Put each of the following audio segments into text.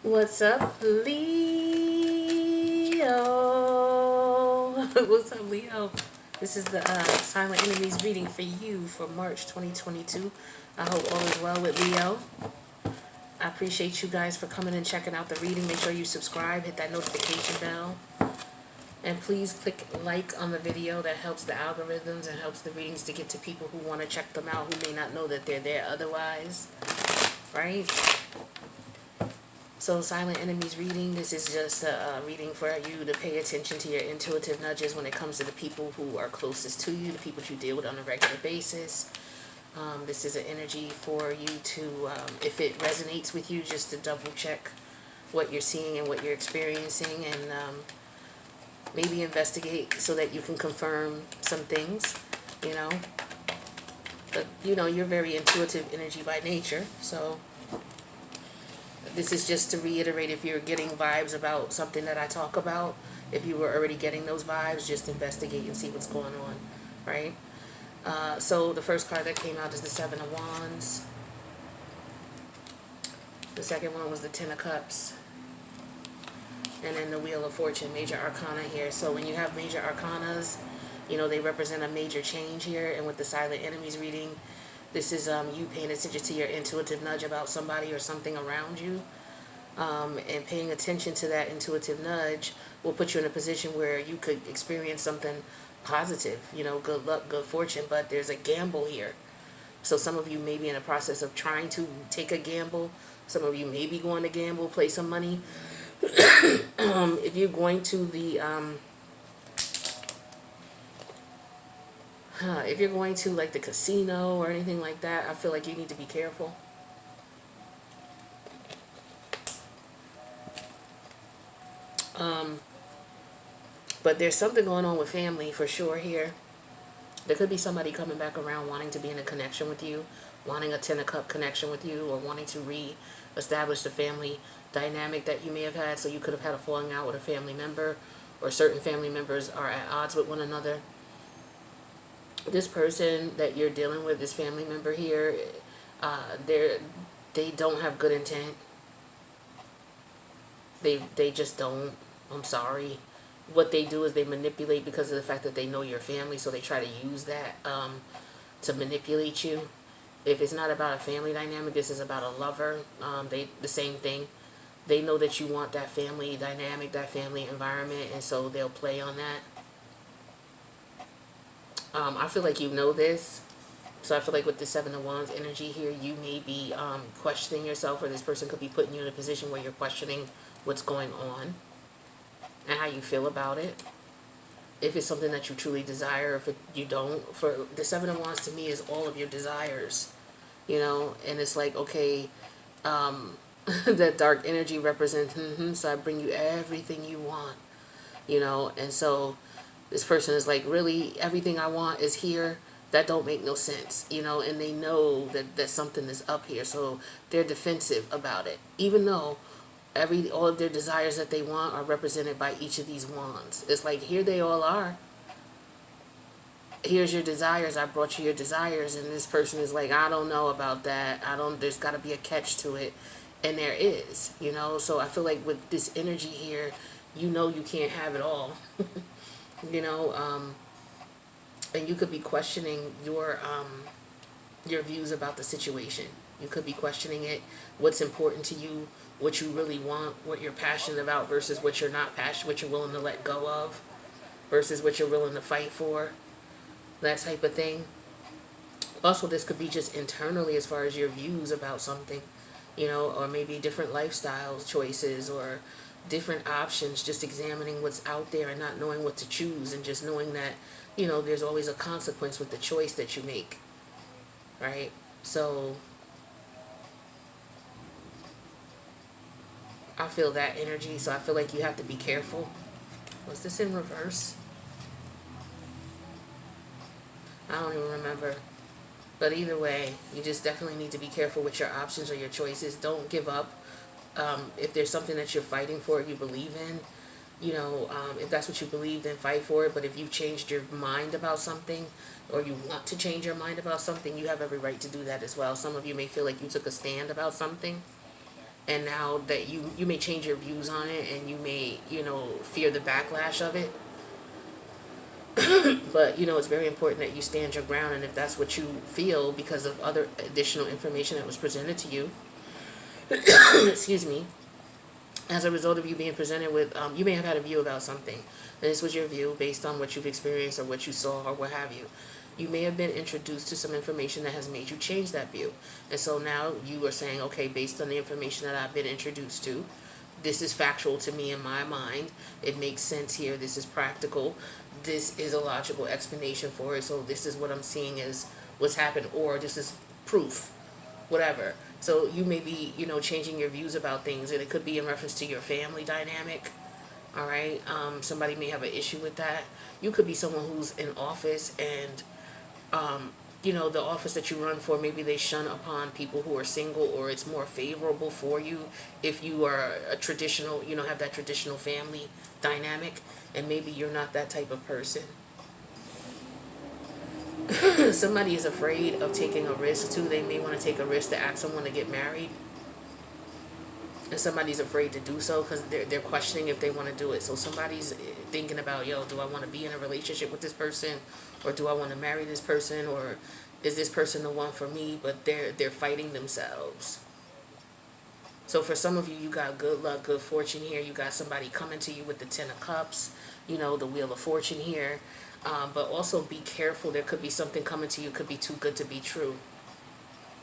What's up, Leo? What's up, Leo? This is the Silent Enemies reading for you for March 2022. I hope all is well with Leo. I appreciate you guys for coming and checking out the reading. Make sure you subscribe, hit that notification bell, and please click like on the video. That helps the algorithms and helps the readings to get to people who want to check them out who may not know that they're there otherwise, right? So Silent Enemies reading, this is just a reading for you to pay attention to your intuitive nudges when it comes to the people who are closest to you, the people you deal with on a regular basis. This is an energy for you to, if it resonates with you, just to double check what you're seeing and what you're experiencing, and maybe investigate so that you can confirm some things, you know. But, you know, you're very intuitive energy by nature, so this is just to reiterate, if you're getting vibes about something that I talk about, if you were already getting those vibes, just investigate and see what's going on, right? So the first card that came out is the Seven of Wands. The second one was the Ten of Cups. And then the Wheel of Fortune, major arcana here. So when you have major arcanas, you know, they represent a major change here. And with the Silent Enemies reading, this is you paying attention to your intuitive nudge about somebody or something around you. And paying attention to that intuitive nudge will put you in a position where you could experience something positive, you know, good luck, good fortune, but there's a gamble here. So some of you may be in a process of trying to take a gamble. Some of you may be going to gamble, play some money. If you're going to the if you're going to like the casino or anything like that, I feel like you need to be careful. But there's something going on with family for sure here. There could be somebody coming back around wanting to be in a connection with you, wanting a Ten of Cup connection with you, or wanting to re-establish the family dynamic that you may have had. So you could have had a falling out with a family member, or certain family members are at odds with one another. This person that you're dealing with, this family member here, they don't have good intent. They just don't. I'm sorry. What they do is they manipulate because of the fact that they know your family, so they try to use that to manipulate you. If it's not about a family dynamic, this is about a lover. The same thing. They know that you want that family dynamic, that family environment, and so they'll play on that. I feel like you know this. So I feel like with the Seven of Wands energy here, you may be questioning yourself, or this person could be putting you in a position where you're questioning what's going on and how you feel about it. If it's something that you truly desire, if you don't. For the Seven of Wands to me is all of your desires, you know, and it's like, okay, that dark energy represents, so I bring you everything you want, you know, and so this person is like, really, everything I want is here. That don't make no sense, you know, and they know that something is up here, so they're defensive about it, even though all of their desires that they want are represented by each of these wands. It's like, here they all are. Here's your desires. I brought you your desires, and this person is like, I don't know about that. There's got to be a catch to it, and there is, you know. So I feel like with this energy here, you know, you can't have it all, you know. And you could be questioning your views about the situation. You could be questioning it, what's important to you, what you really want, what you're passionate about versus what you're not passionate, what you're willing to let go of versus what you're willing to fight for, that type of thing. Also, this could be just internally as far as your views about something, you know, or maybe different lifestyle choices or different options, just examining what's out there and not knowing what to choose, and just knowing that, you know, there's always a consequence with the choice that you make, right? So I feel that energy, so I feel like you have to be careful. Was this in reverse? I don't even remember. But either way, you just definitely need to be careful with your options or your choices. Don't give up. If there's something that you're fighting for, you believe in, you know, if that's what you believe, then fight for it. But if you've changed your mind about something, or you want to change your mind about something, you have every right to do that as well. Some of you may feel like you took a stand about something, and now that you may change your views on it, and you may, fear the backlash of it. But it's very important that you stand your ground, and if that's what you feel because of other additional information that was presented to you, excuse me, as a result of you being presented with, you may have had a view about something, and this was your view based on what you've experienced or what you saw or what have you. You may have been introduced to some information that has made you change that view. And so now you are saying, okay, based on the information that I've been introduced to, this is factual to me in my mind. It makes sense here. This is practical. This is a logical explanation for it. So this is what I'm seeing as what's happened, or this is proof, whatever. So you may be, changing your views about things, and it could be in reference to your family dynamic. All right. Somebody may have an issue with that. You could be someone who's in office, and the office that you run for, maybe they shun upon people who are single, or it's more favorable for you if you are a traditional, have that traditional family dynamic, and maybe you're not that type of person. Somebody is afraid of taking a risk too. They may want to take a risk to ask someone to get married, and somebody's afraid to do so because they're questioning if they want to do it. So somebody's thinking about, yo, do I want to be in a relationship with this person, or do I want to marry this person, or is this person the one for me? But they're fighting themselves. So for some of you, you got good luck, good fortune here. You got somebody coming to you with the Ten of Cups, the Wheel of Fortune here. But also be careful. There could be something coming to you, could be too good to be true.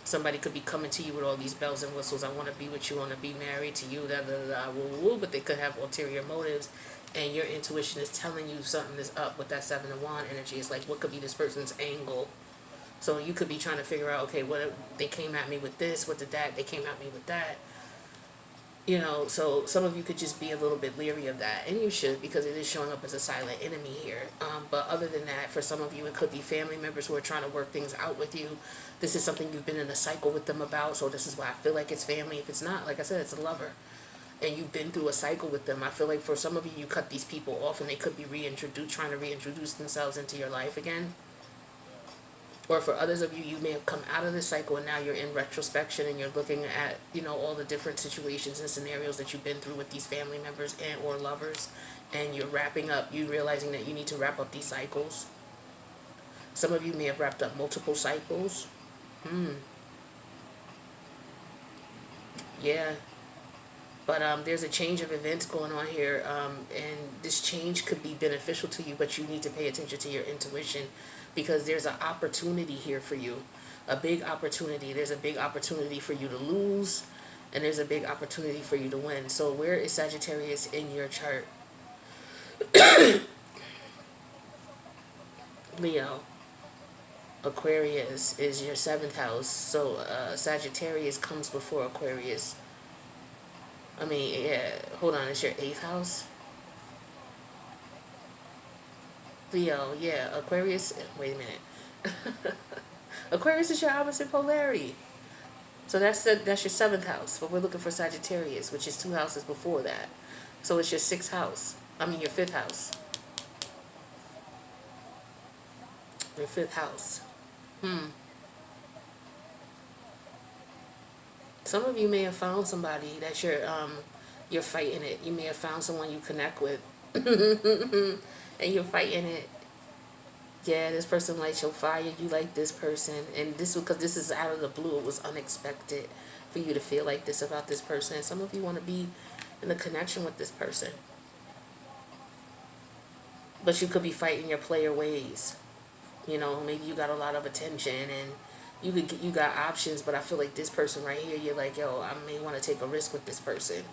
Somebody could be coming to you with all these bells and whistles. I want to be with you, I want to be married to you, da da da, woo woo. But they could have ulterior motives, and your intuition is telling you something is up with that Seven of Wands energy. It's like, what could be this person's angle? So you could be trying to figure out, okay, what they came at me with this, what did that, they came at me with that. So some of you could just be a little bit leery of that, and you should, because it is showing up as a silent enemy here. But other than that, for some of you, it could be family members who are trying to work things out with you. This is something you've been in a cycle with them about, so this is why I feel like it's family. If it's not, like I said, it's a lover, and you've been through a cycle with them. I feel like for some of you, you cut these people off, and they could be trying to reintroduce themselves into your life again. Or for others of you, you may have come out of this cycle, and now you're in retrospection, and you're looking at, all the different situations and scenarios that you've been through with these family members and or lovers, and you're wrapping up, you realizing that you need to wrap up these cycles. Some of you may have wrapped up multiple cycles. Yeah. But there's a change of events going on here, and this change could be beneficial to you, but you need to pay attention to your intuition, because there's an opportunity here for you, a big opportunity. There's a big opportunity for you to lose, and there's a big opportunity for you to win. So where is Sagittarius in your chart? Leo. Aquarius is your 7th house. So Sagittarius comes before Aquarius. I mean, yeah, hold on, it's your 8th house? Leo, yeah, Aquarius, wait a minute. Aquarius is your opposite polarity. So that's your 7th house, but we're looking for Sagittarius, which is 2 houses before that. So it's your 6th house. I mean, your 5th house. Your 5th house. Some of you may have found somebody that you're fighting it. You may have found someone you connect with, and you're fighting it. Yeah, this person lights your fire. You like this person, and because this is out of the blue. It was unexpected for you to feel like this about this person. Some of you want to be in a connection with this person, but you could be fighting your player ways. Maybe you got a lot of attention, and you got options, but I feel like this person right here, you're like, yo, I may want to take a risk with this person.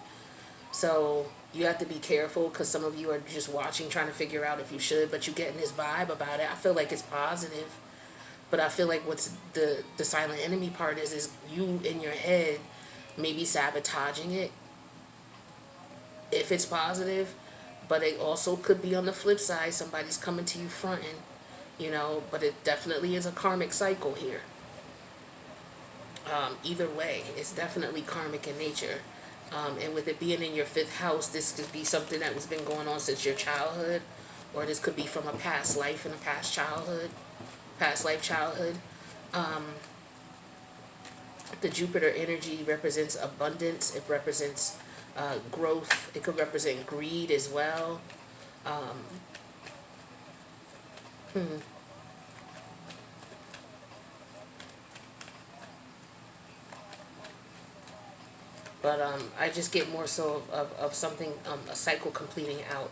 So you have to be careful, because some of you are just watching, trying to figure out if you should, but you're getting this vibe about it. I feel like it's positive, but I feel like what's the silent enemy part is you in your head maybe sabotaging it if it's positive, but it also could be on the flip side. Somebody's coming to you fronting, but it definitely is a karmic cycle here. Either way, it's definitely karmic in nature. And with it being in your 5th house, this could be something that has been going on since your childhood, or this could be from a past life and a past life childhood. The Jupiter energy represents abundance. It represents growth. It could represent greed as well. Um, hmm. But I just get more so of something, a cycle completing out,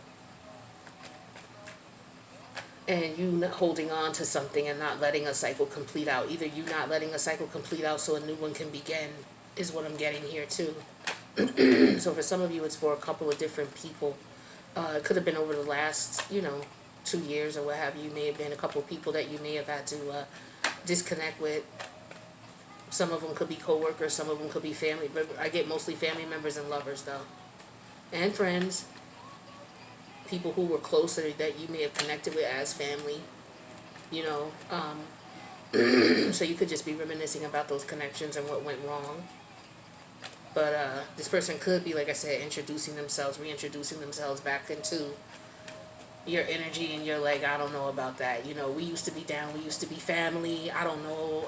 and you holding on to something and not letting a cycle complete out. Either you not letting a cycle complete out so a new one can begin is what I'm getting here too. So for some of you, it's for a couple of different people. It could have been over the last, 2 years or what have you. May have been a couple of people that you may have had to disconnect with. Some of them could be coworkers, some of them could be family, but I get mostly family members and lovers though, and friends, people who were closer that you may have connected with as family, you know. So you could just be reminiscing about those connections and what went wrong. But this person could be, like I said, reintroducing themselves back into your energy, and you're like, I don't know about that. We used to be down, we used to be family. I don't know.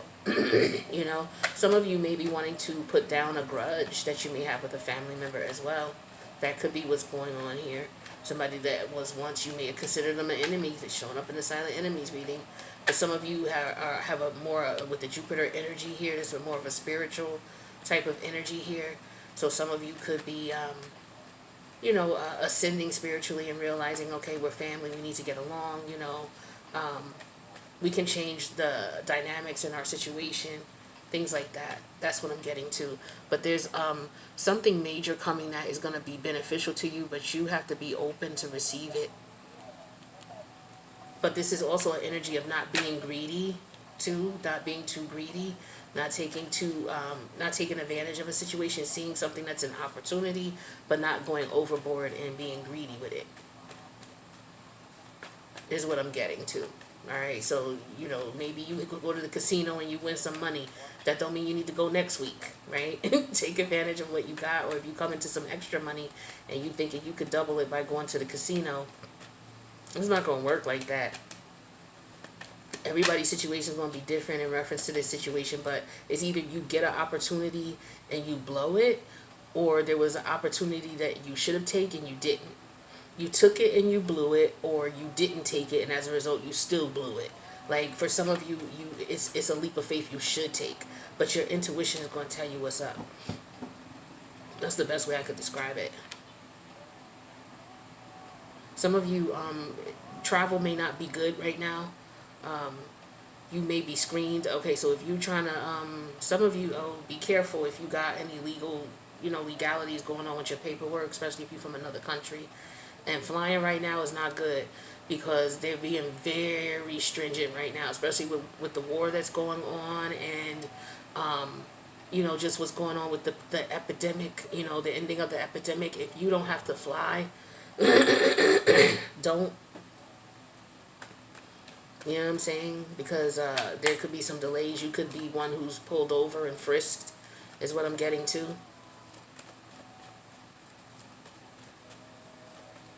Some of you may be wanting to put down a grudge that you may have with a family member as well. That could be what's going on here. Somebody that was once, you may have considered them an enemy. They're showing up in the silent enemies reading. But some of you have a more, with the Jupiter energy here, this is more of a spiritual type of energy here. So some of you could be ascending spiritually and realizing, okay, we're family, we need to get along, we can change the dynamics in our situation, things like that. That's what I'm getting to. But there's something major coming that is going to be beneficial to you, but you have to be open to receive it. But this is also an energy of not being greedy, too, not being too greedy, not taking advantage of a situation, seeing something that's an opportunity, but not going overboard and being greedy with it. Is what I'm getting to. All right, so maybe you could go to the casino and you win some money. That don't mean you need to go next week, right? Take advantage of what you got, or if you come into some extra money and you thinking you could double it by going to the casino, it's not gonna work like that. Everybody's situation is going to be different in reference to this situation, but it's either you get an opportunity and you blow it, or there was an opportunity that you should have taken and you didn't. You took it and you blew it, or you didn't take it and as a result you still blew it. Like for some of you, it's a leap of faith you should take, but your intuition is going to tell you what's up. That's the best way I could describe it. Some of you, travel may not be good right now. You may be screened. Okay, so if you're trying to, some of you, be careful if you got any legalities going on with your paperwork, especially if you're from another country. And flying right now is not good because they're being very stringent right now, especially with the war that's going on, and just what's going on with the epidemic, the ending of the epidemic. If you don't have to fly, don't. You know what I'm saying? Because there could be some delays. You could be one who's pulled over and frisked, is what I'm getting to.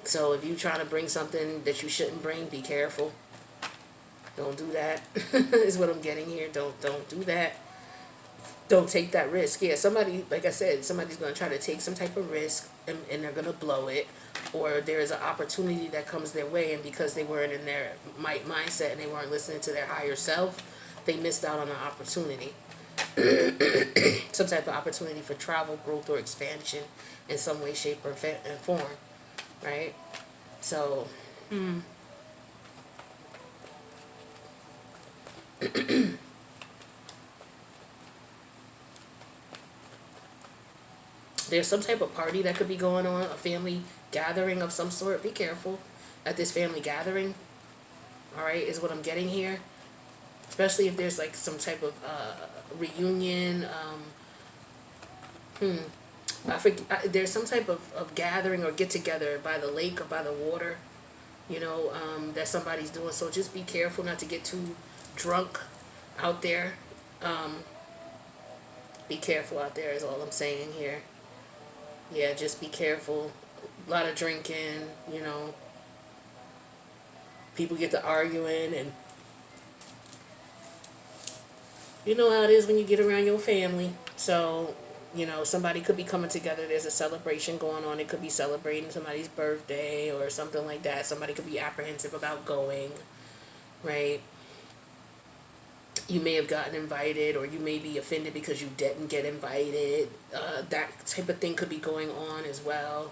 So if you're trying to bring something that you shouldn't bring, be careful. Don't do that. Is what I'm getting here. Don't do that. Don't take that risk. Yeah, somebody, like I said, somebody's going to try to take some type of risk, and they're going to blow it. Or there's an opportunity that comes their way, and because they weren't in their mindset and they weren't listening to their higher self, they missed out on an opportunity. Some type of opportunity for travel, growth, or expansion in some way, shape, or form. Right? So, there's some type of party that could be going on, a family gathering of some sort. Be careful at this family gathering. All right, is what I'm getting here. Especially if there's like some type of reunion. There's some type of gathering or get together by the lake or by the water, that somebody's doing. So just be careful not to get too drunk out there. Be careful out there is all I'm saying here. Yeah, just be careful. A lot of drinking, people get to arguing, and you know how it is when you get around your family. So, somebody could be coming together. There's a celebration going on. It could be celebrating somebody's birthday or something like that. Somebody could be apprehensive about going, right? You may have gotten invited, or you may be offended because you didn't get invited. That type of thing could be going on as well.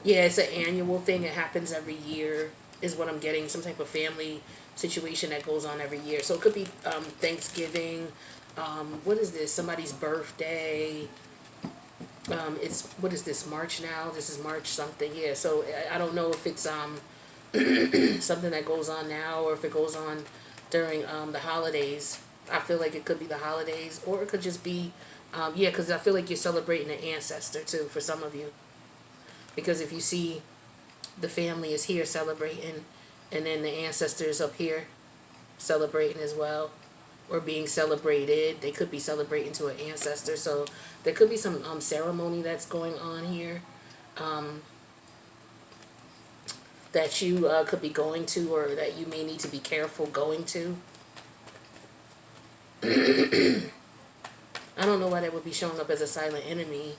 Yeah, it's an annual thing. It happens every year, is what I'm getting. Some type of family situation that goes on every year. So it could be Thanksgiving. What is this? Somebody's birthday. It's, what is this? March now. This is March something. Yeah. So I don't know if it's something that goes on now or if it goes on during the holidays. I feel like it could be the holidays, or it could just be yeah, because I feel like you're celebrating an ancestor too for some of you. Because if you see, the family is here celebrating, and then the ancestors up here celebrating as well, or being celebrated. They could be celebrating to an ancestor. So there could be some ceremony that's going on here that you could be going to, or that you may need to be careful going to. I don't know why that would be showing up as a silent enemy.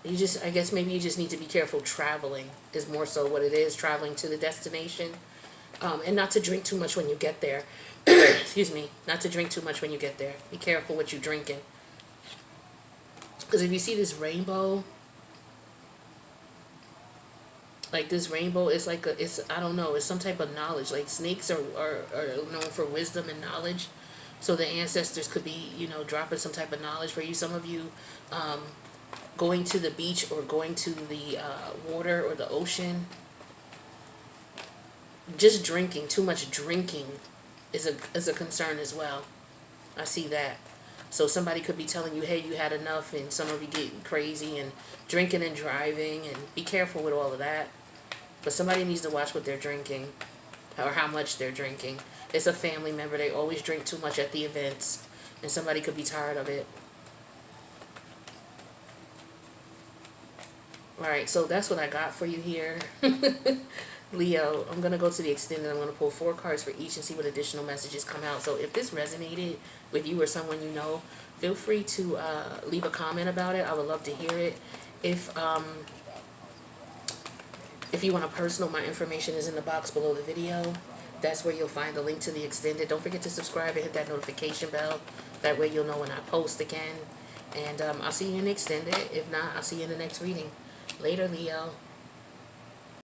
I guess maybe you just need to be careful traveling, is more so what it is, traveling to the destination. And not to drink too much when you get there. Excuse me. Not to drink too much when you get there. Be careful what you're drinking. Because if you see this rainbow, like this rainbow is like I don't know, it's some type of knowledge. Like snakes are known for wisdom and knowledge. So the ancestors could be, dropping some type of knowledge for you. Some of you, going to the beach or going to the water or the ocean. Just drinking, too much drinking is a concern as well. I see that. So somebody could be telling you, hey, you had enough, and some of you getting crazy and drinking and driving, and be careful with all of that. But somebody needs to watch what they're drinking or how much they're drinking. It's a family member. They always drink too much at the events, and somebody could be tired of it. Alright, so that's what I got for you here. Leo, I'm going to go to the extended. I'm going to pull 4 cards for each and see what additional messages come out. So if this resonated with you or someone you know, feel free to leave a comment about it. I would love to hear it. If you want a personal, my information is in the box below the video. That's where you'll find the link to the extended. Don't forget to subscribe and hit that notification bell. That way you'll know when I post again. And I'll see you in the extended. If not, I'll see you in the next reading. Later, Leo.